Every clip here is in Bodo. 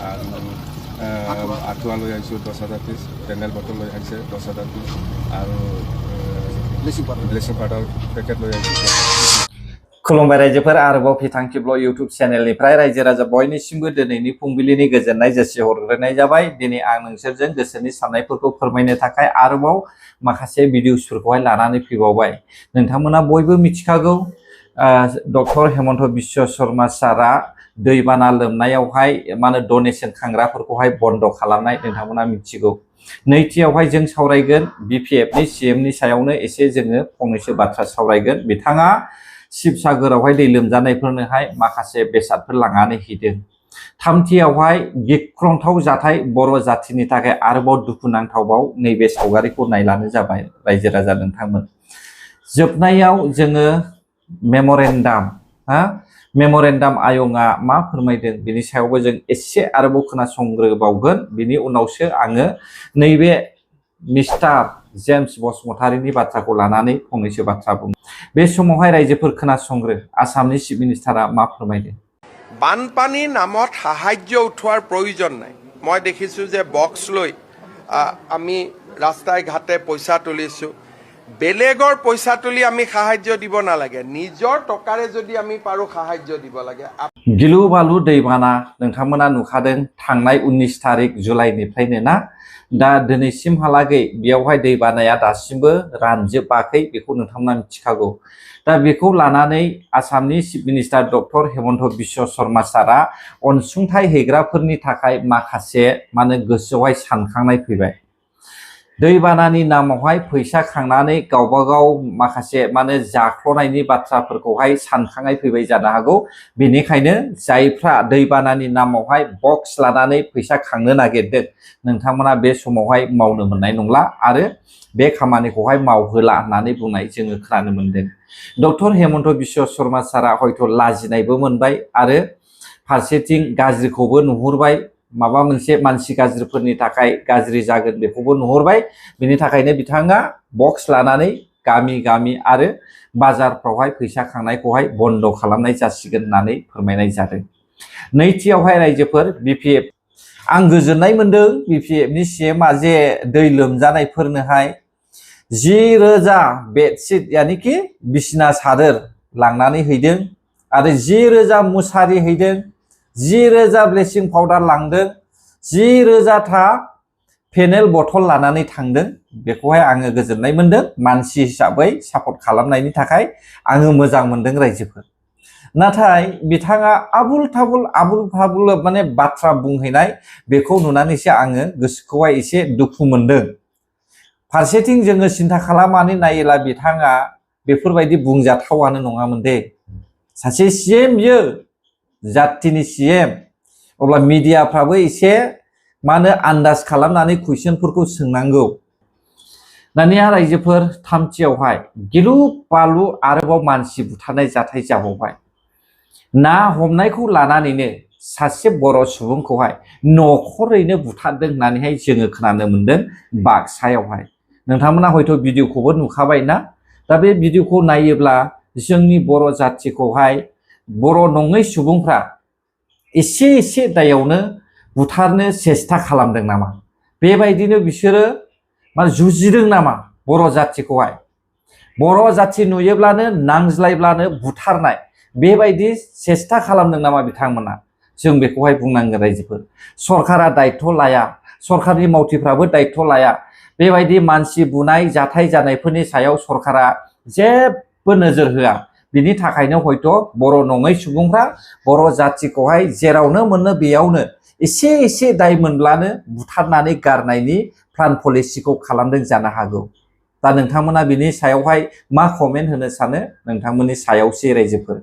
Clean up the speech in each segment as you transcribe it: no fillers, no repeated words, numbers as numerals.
আৰু আঁঠুৱা লৈ আহিছোঁ 10,000 পিচ, পেণ্ডেল বটল লৈ আহিছে 10,000 পিচ আৰু ব্লেচিং পাউডাৰ পেকেট লৈ আহিছোঁ। खुलुमबाय रायजोफोर आरोबाव फिथांखिब्ल इउटुब चेनेलनिफ्राय रायजो राजा बयनिसिमबो दिनैनि फुंबिलिनि गोजोननाय जासिहरग्रोनाय जाबाय। दिनै आं नोंसोरजों गोसोनि साननायफोरखौ फोरमायनो थाखाय आरोबाव माखासे भिडिअसफोरखौहाय लानानै फैबावबाय। नोंथांमोना बयबो मिथिखागौ डक्टर हेमन्त बिश्व शर्मा सारआ दैबाना लोमनायावहाय डनेशन खांग्राफोरखौहाय बन्द खालामनाय नोंथांमोना मिथिगौ। नैथियावहाय जों सावरायगोन बिपिएफनि सीएमनि सायावनो एसे जोङो फंनैसो बाथ्रा सावरायगोन। बिथाङा शिबसागरावहाय दै लोमजानायफोरनोहाय माखासे बेसादफोर लांनानै हैदों। थामथियावहाय गिख्रंथाव जाथाय बर' जाथिनि थाखाय आरोबाव दुखुनांथावबाव नैबे सावगारिखौ नायलानो जाबाय रायजो राजा नोंथांमोन। जोबनायाव जोङो मेम'रेन्डाम आयंआ मा फोरमायदों बिनि सायावबो जों एसे आरोबाव खोनासंग्रोबावगोन। बिनि उनावसो आङो नैबे मिस्टार जेम्स बसुमतारीनि बाथ्राखौ लानानै फंनैसो बाथ्रा बुङो। बे समावहाय रायजोफोर खोनासंग्रो आसामनि चिफ मिनिस्टारा मा फोरमायदों। বানপানীৰ নামত সাহায্য উঠোৱাৰ প্ৰয়োজন নাই। মই দেখিছোঁ যে বক্স লৈ আমি ৰাস্তাই ঘাটে পইচা তুলিছোঁ। বেলেগৰ পইচা তুলি আমি সাহায্য দিব নালাগে, নিজৰ টকাৰে যদি আমি পাৰোঁ সাহায্য দিব লাগে। गिलु बालु दैबाना नोंथांमोना नुखादों थांनाय 19 तारिख जुलाइनिफ्रायनो ना। दा दिनैसिमहालागै बेयावहाय दैबानाया दासिमबो रानजोबाखै बेखौ नोंथांमोना मिथिखागौ। दा बेखौ लानानै आसामनि chief minister doctor Hemant Biswa Sharma सारआ अनसुंथाइ हैग्राफोरनि थाखाय माखासे गोसोआवहाय सानखांनाय फैबाय। दैबानानि नामावहाय फैसा खांनानै गावबागाव माखासे जाख्ल'नायनि बाथ्राफोरखौहाय सानखांनाय फैबाय जानो हागौ। बेनिखायनो जायफ्रा दैबानानि नामावहाय बक्स लानानै फैसा खांनो नागिरदों नोंथांमोना बे समावहाय मावनो मोननाय नंला आरो बे खामानिखौहाय मावहोला होननानै बुंनाय जोङो खोनानो मोनदों। डक्टर हेमन्त बिश्व शर्मा सारआ हयथ' लाजिनायबो मोनबाय आरो फारसेथिं गाज्रिखौबो नुहुरबाय। माबा मोनसे मानसि गाज्रिफोरनि थाखाय गाज्रि जागोन बेखौबो नुहुरबाय। बिनि थाखायनो बिथाङा बक्स लानानै गामि गामि आरो बाजारफ्रावहाय फैसा खांनायखौहाय बन्द खालामनाय जासिगोन होननानै फोरमायनाय जादों। नैथियावहाय रायजोफोर बिपिएफ आं गोजोननाय मोनदों बिपिएफनि सीएमआ जे दै लोमजानायफोरनोहाय 10,000 बेडशीट यानिकि बिसिना सादोर लांनानै हैदों आरो 10,000 मुसारि हैदों, 10,000 ब्लेसिं पाउडार लांदों, 10,000 था पेनेल बटल लानानै थांदों। बेखौहाय आङो गोजोननाय मोनदों। मानसि हिसाबै सापर्ट खालामनायनि थाखाय आङो मोजां मोनदों रायजोफोर। नाथाय बिथाङा आबुल थाबुल बाथ्रा बुंहैनाय बेखौ नुनानैसो आङो गोसोखौहाय एसे दुखु मोनदों। फारसेथिं जोङो सिन्था खालामनानै नायोब्ला बिथाङा बेफोरबायदि बुंजाथावानो नङामोन दे। सासे सीएम बियो जाथिनि सीएम। अब्ला मिडियाफ्राबो एसे आन्दाज खालामनानै कुइसनफोरखौ सोंनांगौ। दानिया रायजोफोर थामथियावहाय गिलु बालु आरोबाव मानसि बुथारनाय जाथाय जाबावबाय। ना हमनायखौ लानानैनो सासे बर' सुबुंखौहाय न'खरैनो बुथारदों होननानैहाय जोङो खोनानो मोनदों बाक्सायावहाय। नोंथांमोना हयथ' भिडिअखौबो नुखाबाय ना। दा बे भिडिअखौ नायोब्ला जोंनि बर' जाथिखौहाय बर' नङै सुबुंफ्रा एसे दायावनो बुथारनो सेस्था खालामदों नामा? बेबायदिनो बिसोरो जुजिदों नामा बर' जाथिखौहाय? बर' जाथि नुयोब्लानो नांज्लायब्लानो बुथारनाय बेबायदि सेस्था खालामदों नामा बिथांमोना? जों बेखौहाय बुंनांगोन रायजोफोर। सरकारा दायित्व लाया, सरकारनि मावथिफ्राबो दायित्व लाया। बेबायदि मानसि बुनाय जाथाय जानायफोरनि सायाव सरकारा जेबो नोजोर होआ। बिनि थाखायनो हयथ' बर' नङै सुबुंफ्रा बर' जाथिखौहाय जेरावनो मोनो बेयावनो एसे दाय मोनब्लानो बुथारनानै गारनायनि प्लान पलिसिखौ खालामदों जानो हागौ। दा नोंथांमोना बिनि सायावहाय मा कमेन्ट होनो सानो? नोंथांमोननि सायावसो रायजोफोर।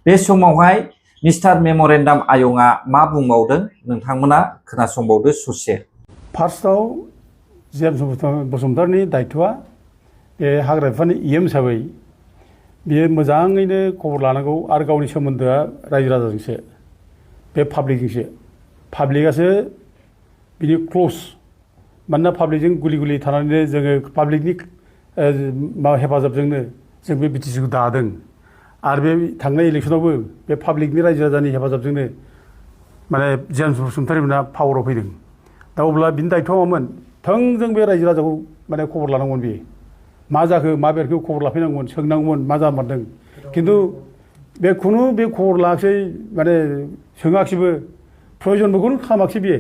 बे समावहाय मिस्टार मेम'रेन्डाम आयंआ मा बुंबावदों नोंथांमोना खोनासंबावदो ससे। फार्स्टआव जेम्स बसुमतारीनि दायित्वआ बे हाग्रा बिफाननि इएम हिसाबै बियो मोजाङैनो खबर लानांगौ आरो गावनि सोमोन्दोआ रायजो राजाजोंसो, बे पाब्लिकजोंसो। पाब्लिकआसो बिनि क्ल'ज। मानोना पाब्लिकजों गुलि थानानैनो जोङो पाब्लिकनि हेफाजाबजोंनो जों बे बिटिसिखौ दादों। आरो बे थांनाय इलेक्सनावबो बे पाब्लिकनि रायजो राजानि हेफाजाबजोंनो माने जेम्स बसुमतारी मोना पावाराव फैदों दा अब्ला बिनि दायथ'आ मामोन थोंजों बे रायजो राजाखौ माने खबर लानांगौमोन बियो मा जाखो मा बेरखौ खबर लाफैनांगौमोन सोंनांगौमोन मा जामारदों खिन्थु बे खुनु बे खबर लायाखिसै माने सोङाखिसैबो प्रयजनबोखौनो खालामाखिसै बियो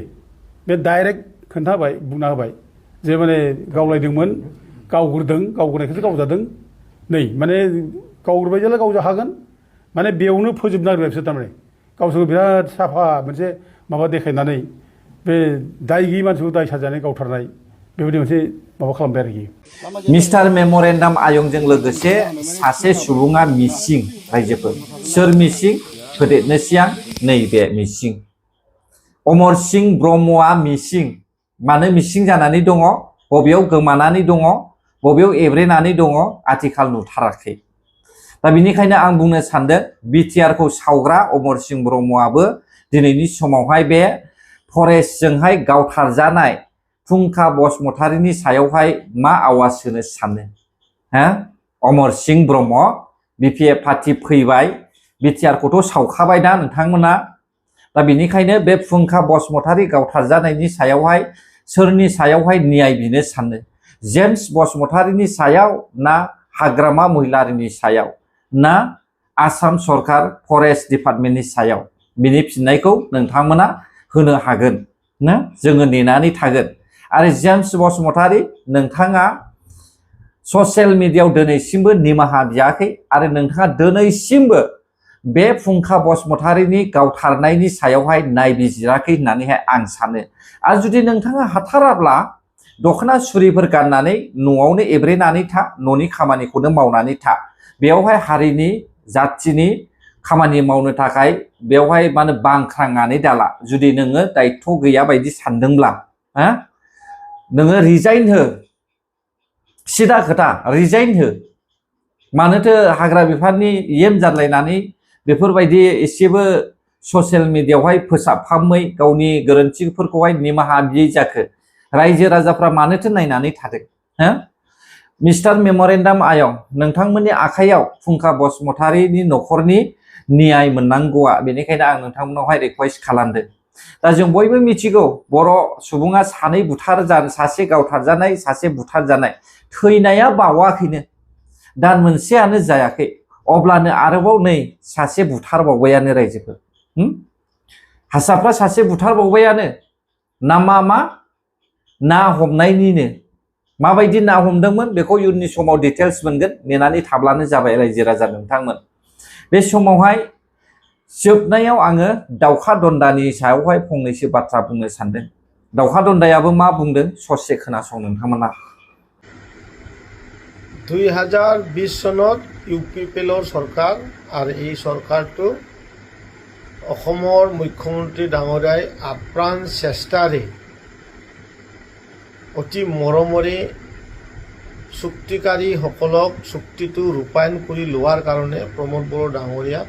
बे डाइरेक्ट खोन्थाबाय बुंना होबाय जे माने गावलायदोंमोन गावग्रोदों गावग्रोनायखौसो गावजादों नै माने गावग्रोबाय जेला गावजाखागोन माने बेयावनो फोजोबनो नागिरबाय बिसोर थारमाने गावसोरखौ बिराद साफा मोनसे माबा देखायनानै बे दाय गैयि मानसिखौ दाय साजायनानै गावथारनाय बेबायदि मोनसे माबा खालामबाय आरोखि मिस्टार मेम'रेन्डाम आयंजों लोगोसे सासे सुबुङा मिसिं रायजोफोर सोर मिसिं फोदेरनोसै आं नैबे मिसिं अमर सिं ब्रह्मआ मिसिं मानो मिसिं जानानै दङ बबेयाव गोमानानै दङ बबेयाव एब्रेनानै दङ आथिखाल नुथाराखै दा बिनिखायनो आं बुंनो सानदों बिटिआरखौ सावग्रा अमर सिं ब्रह्मआबो दिनैनि समावहाय बे फरेस्टजोंहाय गावथारजानाय फुंखा बसुमतारीनि सायावहाय मा आवाज होनो सानो हो अमर सिं ब्रह्म बिपिएफ पार्टी फैबाय बिटिआरखौथ' सावखाबायना नोंथांमोना दा बिनिखायनो बे फुंखा बसुमतारी गावथारजानायनि सायावहाय सोरनि सायावहाय न्याय बिनो सानो जेम्स बसुमतारीनि सायाव ना हाग्रामा महिलारिनि सायाव ना आसाम सरकार फरेस्ट डिपार्टमेन्टनि सायाव बिनि फिननायखौ नोंथांमोना होनो हागोन ना जोङो नेनानै थागोन आरो जेम्स बसुमतारी नोंथाङा ससियेल मिडियायाव दिनैसिमबो निमाहा बियाखै आरो नोंथाङा दिनैसिमबो बे फुंखा बसुमतारीनि गावथारनायनि सायावहाय नायबिजिराखै होननानैहाय आं सानो आरो जुदि नोंथाङा हाथाराब्ला दख'ना सुरिफोर गाननानै न'आवनो एब्रेनानै था न'नि खामानिखौनो मावनानै था बेवहाय हारिनि जाथिनि खामानि मावनो थाखाय बेवहाय माने बांख्रांनानै दाला जुदि नोङो दायथ' गैया बायदि सानदोंब्ला हा नोङो रिजाइन हो सिदा खोथा रिजाइन हो मानोथो हाग्रा बिफाननि इएम जादलायनानै बेफोरबायदि एसेबो ससियेल मिडियायावहाय फोसाबफामै गावनि गोरोन्थिफोरखौहाय निमाहा बियै जाखो रायजो राजाफ्रा मानोथो नायनानै थादों हो मिस्टार मेम'रेन्डाम आयं नोंथांमोननि आखायाव फुंखा बसुमतारीनि न'खरनि न्याय मोननांगौआ बेनिखायनो आं नोंथांमोनावहाय रिक्वेस्ट खालामदों दा जों बयबो मिथिगौ बर' सुबुङा सानै बुथारजानाय सासे गावथारजानाय सासे बुथारजानाय थैनाया बावाखैनो दान मोनसेयानो जायाखै अब्लानो आरोबाव नै सासे बुथारबावबायानो रायजोफोर हारसाफ्रा सासे बुथारबावबायानो नामा मा ना हमनायनिनो माबायदि ना हमदोंमोन बेखौ इयुननि समाव डिटेल्स मोनगोन नेनानै थाब्लानो जाबाय रायजो राजा नोंथांमोन बे समावहाय जोबनायाव आङो दाउखा दन्दानि सायावहाय फंनैसो बाथ्रा बुंनो सानदों दाउखा दन्दायाबो मा बुंदों ससे खोनासं नोंथांमोना 2020 চনত ইউপিপিএলৰ চৰকাৰ আৰু এই চৰকাৰটো অসমৰ মুখ্যমন্ত্ৰী ডাঙৰীয়াই আপ্ৰাণ চেষ্টাৰে অতি মৰমৰে চুক্তিকাৰীসকলক চুক্তিটো ৰূপায়ণ কৰি লোৱাৰ কাৰণে প্ৰমোদ বড়ো ডাঙৰীয়াক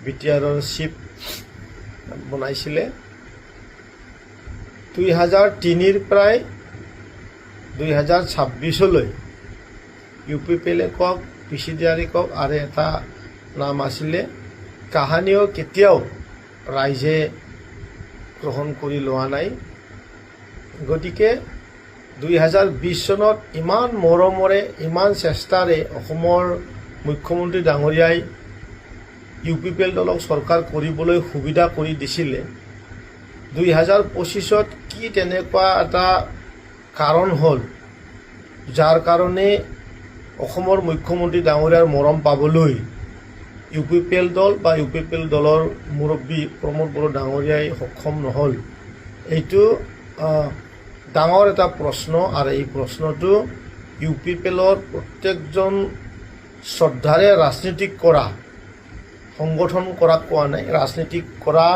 বিটিআৰৰ চিফ বনাইছিলে 2003ৰ প্ৰায় 2026লৈ ইউপিপিএলে কওক পিচিডিআৰে কওক আৰু এটা নাম আছিলে কাহানিও কেতিয়াও ৰাইজে গ্ৰহণ কৰি লোৱা নাই গতিকে 2020 চনত ইমান মৰমৰে ইমান চেষ্টাৰে অসমৰ মুখ্যমন্ত্ৰী ডাঙৰীয়াই ইউপিপিএল দলক চৰকাৰ কৰিবলৈ সুবিধা কৰি দিছিলে 2025ত কি তেনেকুৱা এটা কাৰণ হ'ল যাৰ কাৰণে অসমৰ মুখ্যমন্ত্ৰী ডাঙৰীয়াৰ মৰম পাবলৈ ইউপিপিএল দল বা ইউপিপিএল দলৰ মুৰব্বী প্ৰমোদ বড়ো ডাঙৰীয়াই সক্ষম নহ'ল এইটো ডাঙৰ এটা প্ৰশ্ন আৰু এই প্ৰশ্নটো ইউপিপিএলৰ প্ৰত্যেকজন শ্ৰদ্ধাৰে ৰাজনীতিক কৰা সংগঠন কৰা কোৱা নাই ৰাজনীতিক কৰা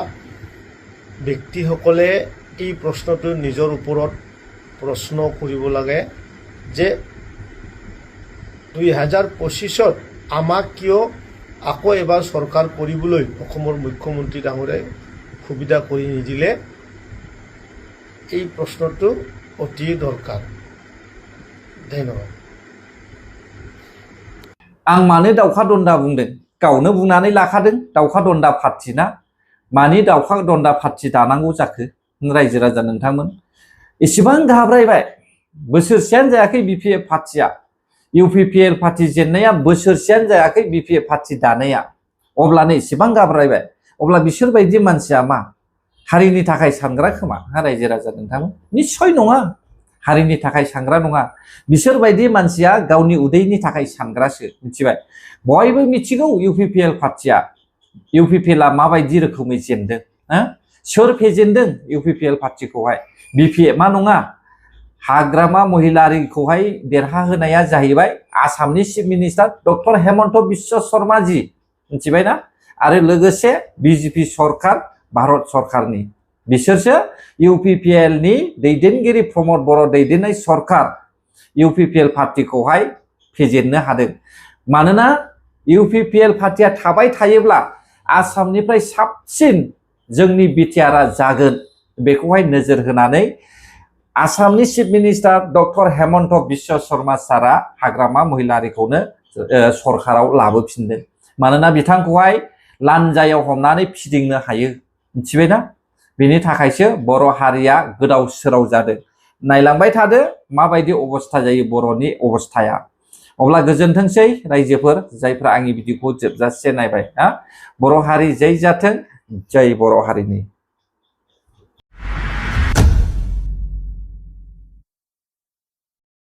ব্যক্তিসকলে এই প্ৰশ্নটো নিজৰ ওপৰত প্ৰশ্ন কৰিব লাগে যে 2025ত আমাক কিয় আকৌ এবাৰ চৰকাৰ কৰিবলৈ অসমৰ মুখ্যমন্ত্ৰী ডাঙৰীয়াই সুবিধা কৰি নিদিলে এই প্রশ্নটো অতি দরকার ধন্যবাদ आं मानो दाउखा दन्दा बुंदों गावनो बुंनानै लाखादों दाउखा दन्दा पार्टिना मानि दाउखा दन्दा पार्टी दानांगौ जाखो रायजो राजा नोंथांमोन एसेबां घाब्रायबाय बोसोरसेयानो जायाखै बिपिएफ पार्टीया इउपिपिएल पार्टी जेननाया बोसोरसेयानो जायाखै बिपिएफ पार्टी दानाया अब्लानो एसेबां घाब्रायबाय अब्ला बिसोरबायदि मानसिया मा हारिनि थाखाय सानग्रा खोमा रायजो राजा नोंथांमोन निस्सय नङा हारिनि थाखाय सानग्रा नङा बिसोरबायदि मानसिया गावनि उदैनि थाखाय सानग्रासो मिथिबाय बयबो मिथिगौ इउपिपिएल पार्टीया इउपिपिएलआ माबायदि रोखोमै जेनदों सोर फेजेनदों इउपिपिएल पार्टीखौहाय बिपिएफआ नङा हाग्रामा महिलारिखौहाय देरहाहोनाया जाहैबाय आसामनि chief minister doctor Hemant Biswa Sharmaji मिथिबायना आरो लोगोसे बिजेपि सरकार भारत सरकारनि बिसोरसो इउपिपिएलनि दैदेनगिरि प्रमद बर' दैदेननाय सरकार इउपिपिएल पार्टीखौहाय फेजेननो हादों मानोना इउपिपिएल पार्टीया थाबाय थायोब्ला आसामनिफ्राय साबसिन जोंनि बिटिआरआ जागोन बेखौहाय नोजोर होनानै आसामनि chief minister doctor Hemant Biswa Sharma सारा हाग्रामा महिलारिखौनो सरकाराव लाबोफिनदों मानोना बिथांखौहाय लान्जायाव हमनानै फिदिंनो हायो मिथिबायना बेनि थाखायसो बर' हारिया गोदाव सोराव जादों नायलांबाय थादो माबायदि अबस्था जायो बर'नि अबस्थाया अब्ला गोजोनथोंसै रायजोफोर जायफ्रा आंनि भिडिअखौ जोबजासे नायबाय बर' हारि जै जाथों जय बर' हारिनि